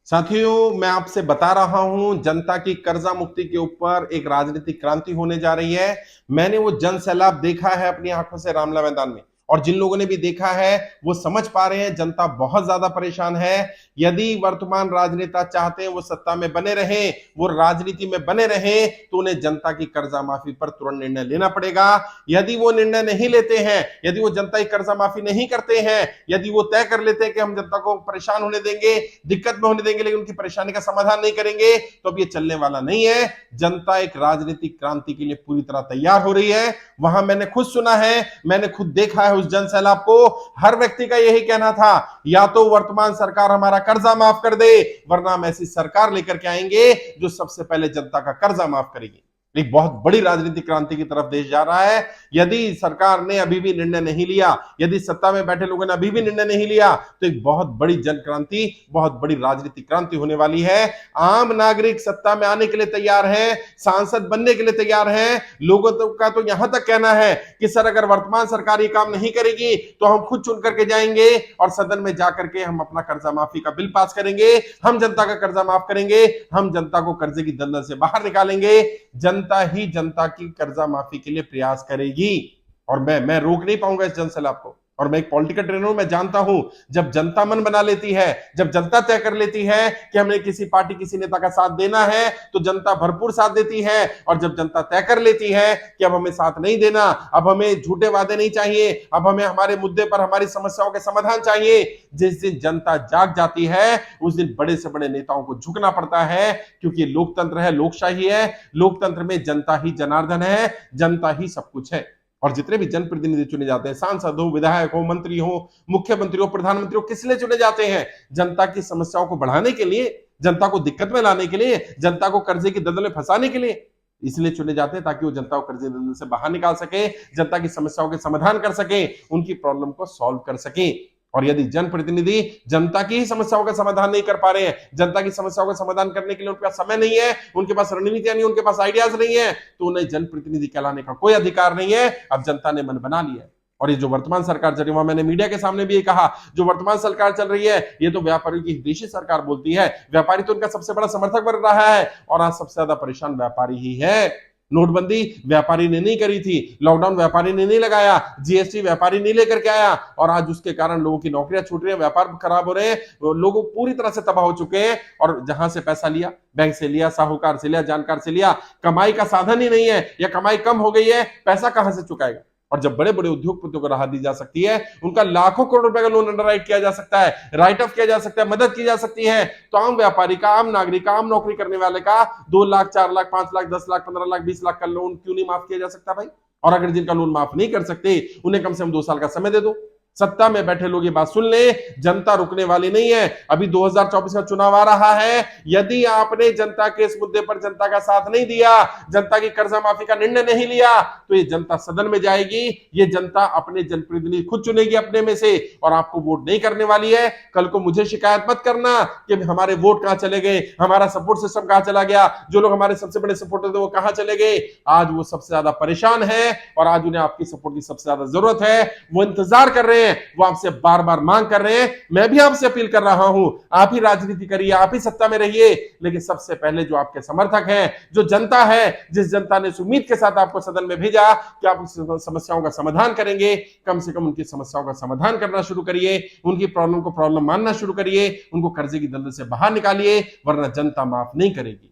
साथियों, मैं आपसे बता रहा हूं जनता की कर्जा मुक्ति के ऊपर एक राजनीतिक क्रांति होने जा रही है। मैंने वो जन सैलाब देखा है अपनी आंखों से रामला मैदान में, और जिन लोगों ने भी देखा है वो समझ पा रहे हैं जनता बहुत ज्यादा परेशान है। यदि वर्तमान राजनेता चाहते हैं वो सत्ता में बने रहें, वो राजनीति में बने रहें, तो उन्हें जनता की कर्जा माफी पर तुरंत निर्णय लेना पड़ेगा। यदि वो निर्णय नहीं लेते हैं, यदि वो जनता की कर्जा माफी नहीं करते हैं, यदि वो तय कर लेते हैं कि हम जनता को परेशान होने देंगे, दिक्कत में होने देंगे, लेकिन उनकी परेशानी का समाधान नहीं करेंगे, तो अब ये चलने वाला नहीं है। जनता एक राजनीतिक क्रांति के लिए पूरी तरह तैयार हो रही है। वहां मैंने खुद सुना है, मैंने खुद देखा है उस जन सैलाब को। हर व्यक्ति का यही कहना था, या तो वर्तमान सरकार हमारा कर्जा माफ कर दे, वरना हम ऐसी सरकार लेकर के आएंगे जो सबसे पहले जनता का कर्जा माफ करेगी। एक बहुत बड़ी राजनीतिक क्रांति की तरफ देश जा रहा है। यदि सरकार ने अभी भी निर्णय नहीं लिया, यदि सत्ता में बैठे लोगों ने अभी भी निर्णय नहीं लिया, तो एक बहुत बड़ी जन क्रांति, बहुत बड़ी राजनीतिक क्रांति होने वाली है। आम नागरिक सत्ता में आने के लिए तैयार है, सांसद बनने के लिए तैयार है। लोगों का तो यहां तक कहना है कि सर, अगर वर्तमान सरकार ये काम नहीं करेगी तो हम खुद चुन करके जाएंगे और सदन में जाकर के हम अपना कर्जा माफी का बिल पास करेंगे, हम जनता का कर्जा माफ करेंगे, हम जनता को कर्जे की दलदल से बाहर निकालेंगे। जनता ही जनता की कर्जा माफी के लिए प्रयास करेगी, और मैं रोक नहीं पाऊंगा इस जन सैलाब को। और मैं एक पॉलिटिकल ट्रेनर हूं, मैं जानता हूं जब जनता मन बना लेती है, जब जनता तय कर लेती है कि हमें किसी पार्टी किसी नेता का साथ देना है, तो जनता भरपूर साथ देती है। और जब जनता तय कर लेती है कि अब हमें साथ नहीं देना, अब हमें झूठे वादे नहीं चाहिए, अब हमें हमारे मुद्दे पर हमारी समस्याओं के समाधान चाहिए, जिस दिन जनता जाग जाती है उस दिन बड़े से बड़े नेताओं को झुकना पड़ता है। क्योंकि लोकतंत्र है, लोकशाही है, लोकतंत्र में जनता ही जनार्दन है, जनता ही सब कुछ है। और जितने भी जनप्रतिनिधि चुने जाते हैं, सांसद हो, विधायक हो, मंत्री हो, मुख्यमंत्री हो, प्रधानमंत्री हो, किस लिए चुने जाते हैं? जनता की समस्याओं को बढ़ाने के लिए, जनता को दिक्कत में लाने के लिए, जनता को कर्जे की दलदल में फंसाने के लिए इसलिए चुने जाते हैं, ताकि वो जनता को कर्जे दलदल से बाहर निकाल सके, जनता की समस्याओं के समाधान कर सके, उनकी प्रॉब्लम को सॉल्व कर सके। और यदि जनप्रतिनिधि जनता की ही समस्याओं का समाधान नहीं कर पा रहे हैं, जनता की समस्याओं का समाधान करने के लिए उनके पास समय नहीं है, उनके पास रणनीतियां नहीं, उनके पास आइडियाज नहीं है, तो उन्हें जनप्रतिनिधि कहलाने का कोई अधिकार नहीं है। अब जनता ने मन बना लिया है। और ये जो वर्तमान सरकार चल रही है, मैंने मीडिया के सामने भी ये कहा, जो वर्तमान सरकार चल रही है ये तो व्यापारियों की हितैषी सरकार बोलती है। व्यापारी तो उनका सबसे बड़ा समर्थक बन रहा है, और आज सबसे ज्यादा परेशान व्यापारी ही है। नोटबंदी व्यापारी ने नहीं करी थी, लॉकडाउन व्यापारी ने नहीं लगाया, जीएसटी व्यापारी नहीं लेकर के आया, और आज उसके कारण लोगों की नौकरियां छूट रही हैं, व्यापार खराब हो रहे हैं, लोग पूरी तरह से तबाह हो चुके हैं। और जहां से पैसा लिया, बैंक से लिया, साहूकार से लिया, जानकार से लिया, कमाई का साधन ही नहीं है, या कमाई कम हो गई है, पैसा कहां से चुकाएगा? और जब बड़े बड़े उद्योगपतियों को राहत दी जा सकती है, उनका लाखों करोड़ रुपए का लोन अंडरराइट किया जा सकता है, राइट ऑफ किया जा सकता है, मदद की जा सकती है, तो आम व्यापारी का, आम नागरिक का, आम नौकरी करने वाले का 2 लाख, 4 लाख, 5 लाख, 10 लाख, 15 लाख, 20 लाख का लोन क्यों नहीं माफ किया जा सकता भाई? और अगर जिनका लोन माफ नहीं कर सकते, उन्हें कम से कम 2 साल का समय दे दो। सत्ता में बैठे लोग ये बात सुन ले, जनता रुकने वाली नहीं है। अभी 2024 का चुनाव आ रहा है, यदि आपने जनता के इस मुद्दे पर जनता का साथ नहीं दिया, जनता की कर्जा माफी का निर्णय नहीं लिया, तो ये जनता सदन में जाएगी, ये जनता अपने जनप्रतिनिधि खुद चुनेगी अपने में से, और आपको वोट नहीं करने वाली है। कल को मुझे शिकायत मत करना कि हमारे वोट कहां चले गए, हमारा सपोर्ट सिस्टम कहां चला गया, जो लोग हमारे सबसे बड़े सपोर्टर थे वो कहां चले गए। आज वो सबसे ज्यादा परेशान है, और आज उन्हें आपकी सपोर्ट की सबसे ज्यादा जरूरत है। वो इंतजार कर रहे हैं, वो आपसे बार बार मांग कर रहे हैं। मैं भी आपसे अपील कर रहा हूं, आप ही राजनीति करिए, आप ही सत्ता में रहिए, लेकिन सबसे पहले जो आपके समर्थक हैं, जो जनता है, जिस जनता ने इस उम्मीद के साथ आपको सदन में भेजा कि आप समस्याओं का समाधान करेंगे, कम से कम उनकी समस्याओं का समाधान करना शुरू करिए, उनकी प्रॉब्लम को प्रॉब्लम मानना शुरू करिए, उनको कर्जे की दलदल से बाहर निकालिए, वरना जनता माफ नहीं करेगी।